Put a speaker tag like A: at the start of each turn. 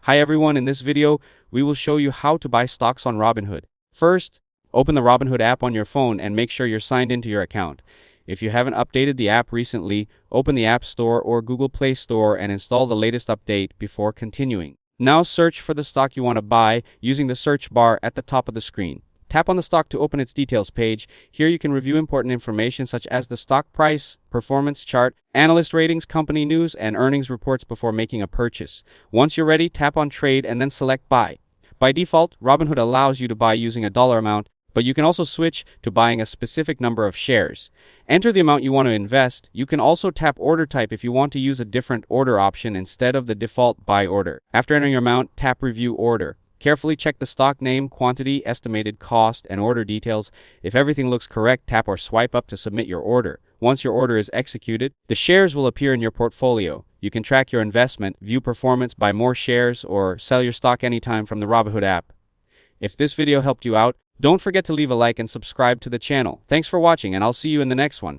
A: Hi everyone, in this video, we will show you how to buy stocks on Robinhood. First, open the Robinhood app on your phone and make sure you're signed into your account. If you haven't updated the app recently, open the App Store or Google Play Store and install the latest update before continuing. Now search for the stock you want to buy using the search bar at the top of the screen. Tap on the stock to open its details page. Here you can review important information such as the stock price, performance chart, analyst ratings, company news, and earnings reports before making a purchase. Once you're ready, tap on Trade and then select Buy. By default, Robinhood allows you to buy using a dollar amount, but you can also switch to buying a specific number of shares. Enter the amount you want to invest. You can also tap Order Type if you want to use a different order option instead of the default buy order. After entering your amount, tap Review Order. Carefully check the stock name, quantity, estimated cost, and order details. If everything looks correct, tap or swipe up to submit your order. Once your order is executed, the shares will appear in your portfolio. You can track your investment, view performance, buy more shares, or sell your stock anytime from the Robinhood app. If this video helped you out, don't forget to leave a like and subscribe to the channel. Thanks for watching, and I'll see you in the next one.